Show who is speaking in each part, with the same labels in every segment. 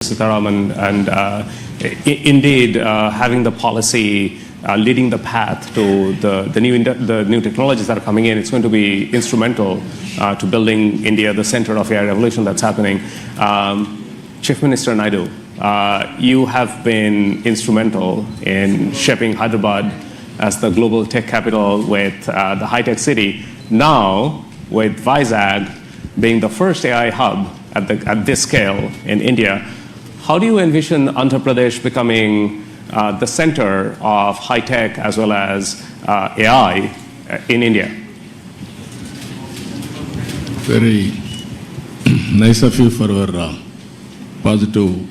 Speaker 1: Sitaraman, and indeed having the policy leading the path to the new technologies that are coming in, it's going to be instrumental to building India, the center of AI revolution that's happening. Chief Minister Naidu, you have been instrumental in shaping Hyderabad as the global tech capital with the high-tech city. Now, with Vizag being the first AI hub at this scale in India, how do you envision Andhra Pradesh becoming the center of high-tech as well as AI in India?
Speaker 2: Very nice of you for your positive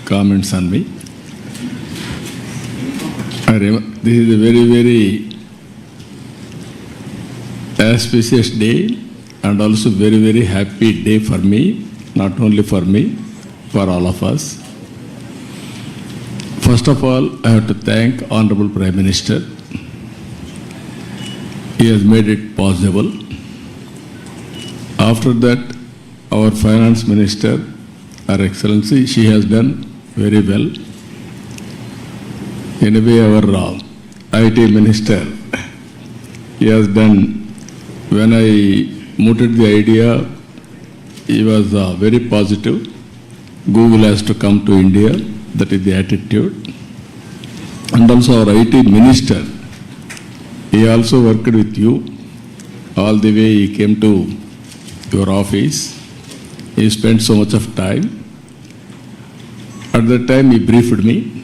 Speaker 2: comments on me. This is a very, very auspicious day and also very, very happy day for me, not only for me, for all of us. First of all, I have to thank Honorable Prime Minister. He has made it possible. After that, our Finance Minister, Her Excellency, she has done very well. Anyway, our IT Minister, he has done, when I mooted the idea, he was very positive. Google has to come to India, that is the attitude. And also our IT Minister, he also worked with you. All the way he came to your office. He spent so much of time. At that time he briefed me.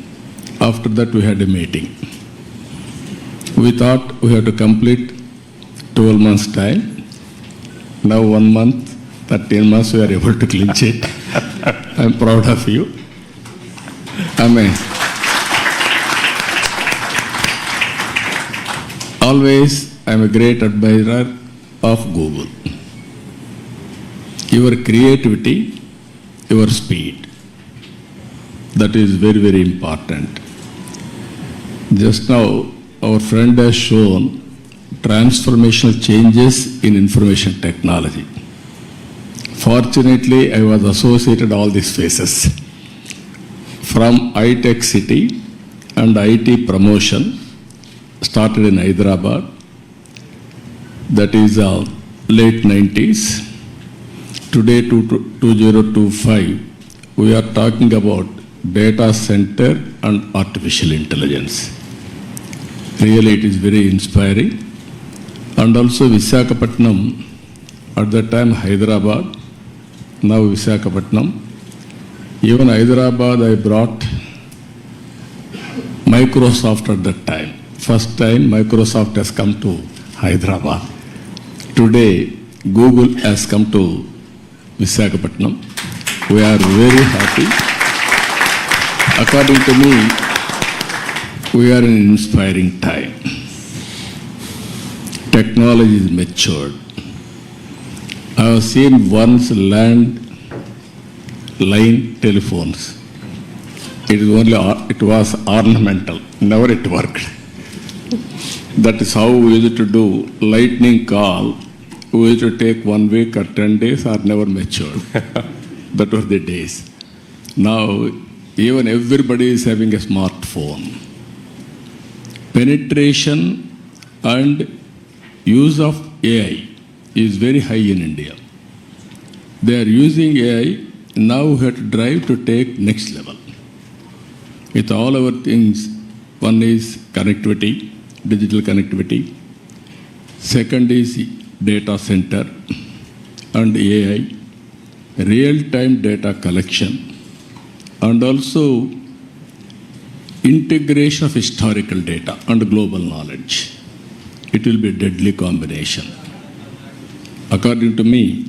Speaker 2: After that we had a meeting. We thought we had to complete 12 months time. Now 1 month, 13 months we are able to clinch it. I am proud of you. Amen. Always I am a great admirer of Google. Your creativity, your speed, that is very, very important. Just now our friend has shown transformational changes in information technology. Fortunately, I was associated all these phases. From high-tech city and IT promotion started in Hyderabad, that is late 90s. Today, 2025, we are talking about data center and artificial intelligence. Really, it is very inspiring. And also Visakhapatnam, at that time Hyderabad, now Visakhapatnam. Even Hyderabad, I brought Microsoft at that time. First time Microsoft has come to Hyderabad. Today, Google has come to Visakhapatnam. We are very happy. According to me, we are in an inspiring time. Technology is matured. I have seen once line telephones. It was ornamental, never it worked. That is how we used to do lightning call. We used to take 1 week or 10 days or never matured. That were the days. Now, even everybody is having a smartphone. Penetration and use of AI is very high in India. They are using AI. Now we have to drive to take next level. With all our things, one is connectivity, digital connectivity. Second is data center and AI, real-time data collection, and also integration of historical data and global knowledge. It will be a deadly combination. According to me,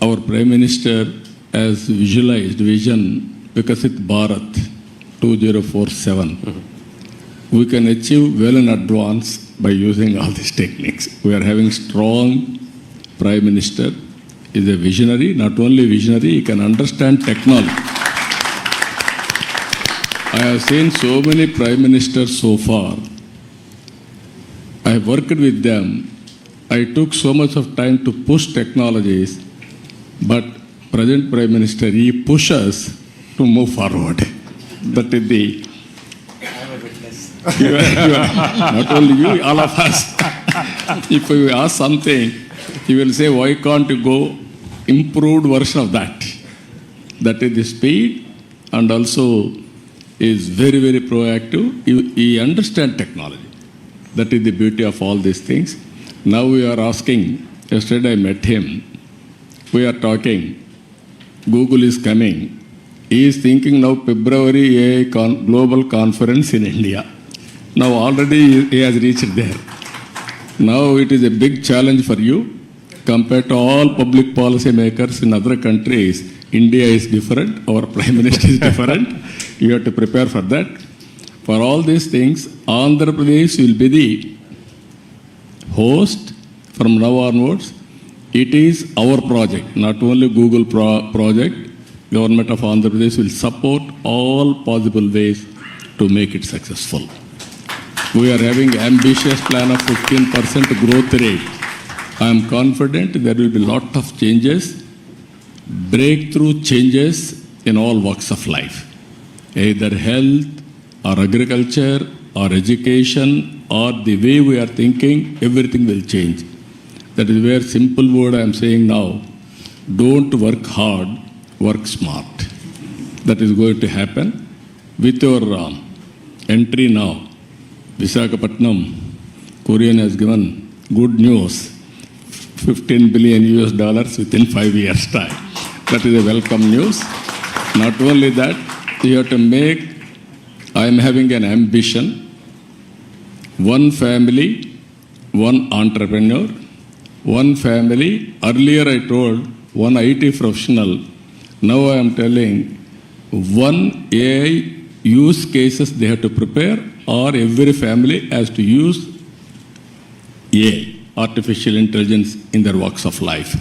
Speaker 2: our Prime Minister has visualized vision Viksit Bharat 2047. We can achieve well in advance by using all these techniques. We are having strong Prime Minister. He is a visionary, not only visionary, he can understand technology. I have seen so many Prime Ministers so far. I have worked with them. I took so much of time to push technologies, but present Prime Minister, he pushes to move forward. That is the... Not only you, all of us. If you ask something, you will say, why can't you go improved version of that? That is the speed, and also is very, very proactive. He understands technology. That is the beauty of all these things. Now we are asking, yesterday I met him, we are talking, Google is coming. He is thinking now February AI global conference in India. Now already he has reached there. Now it is a big challenge for you. Compared to all public policy makers in other countries, India is different, our Prime Minister is different. You have to prepare for that. For all these things, Andhra Pradesh will be the host from now onwards. It is our project, not only Google project. Government of Andhra Pradesh will support all possible ways to make it successful. We are having ambitious plan of 15% growth rate. I am confident there will be a lot of changes, breakthrough changes in all walks of life, either health or agriculture or education or the way we are thinking, everything will change. That is where simple word I am saying now, don't work hard, work smart. That is going to happen. With your entry now, Visakhapatnam, Korean has given good news, $15 billion within 5 years' time. That is a welcome news. Not only that, you have to make, I am having an ambition, one family, one entrepreneur, one family. Earlier I told one IT professional, now I am telling one AI use cases they have to prepare, or every family has to use AI, artificial intelligence, in their walks of life,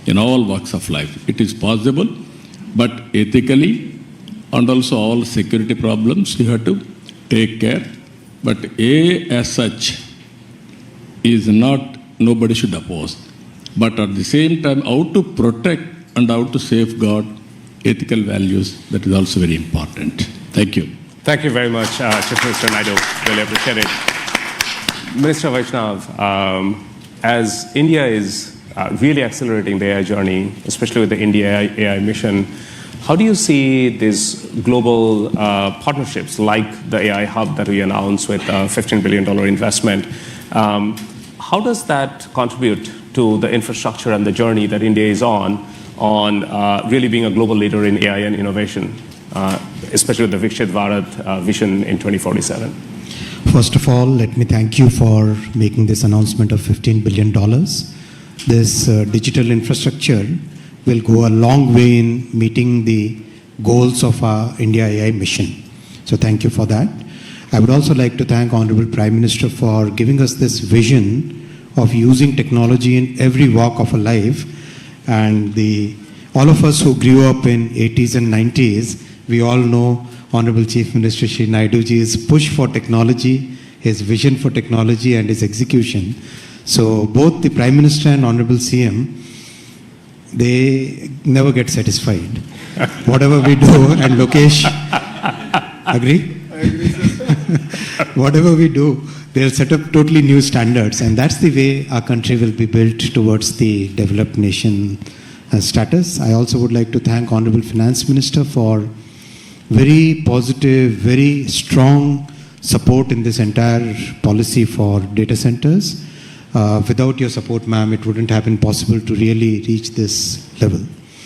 Speaker 2: in all walks of life. It is possible, but ethically and also all security problems you have to take care. But AI as such is not, nobody should oppose. But at the same time, how to protect and how to safeguard ethical values, that is also very important. Thank you.
Speaker 1: Thank you very much, Chief Minister Naidu. Really appreciate it. Minister Vaishnav, as India is really accelerating the AI journey, especially with the India AI mission, how do you see these global partnerships like the AI hub that we announced with a $15 billion investment? How does that contribute to the infrastructure and the journey that India is on really being a global leader in AI and innovation, especially with the Viksit Bharat vision in 2047?
Speaker 3: First of all, let me thank you for making this announcement of $15 billion. This digital infrastructure will go a long way in meeting the goals of our India AI mission. So thank you for that. I would also like to thank Honorable Prime Minister for giving us this vision of using technology in every walk of our life. And all of us who grew up in 80s and 90s, we all know Honorable Chief Minister Shri Naidu ji's push for technology, his vision for technology and his execution. So both the Prime Minister and Honorable CM, they never get satisfied. Whatever we do, and Lokesh, agree?
Speaker 2: I agree, sir.
Speaker 3: Whatever we do, they'll set up totally new standards, and that's the way our country will be built towards the developed nation status. I also would like to thank Honorable Finance Minister for very positive, very strong support in this entire policy for data centers. Without your support, ma'am, it wouldn't have been possible to really reach this level.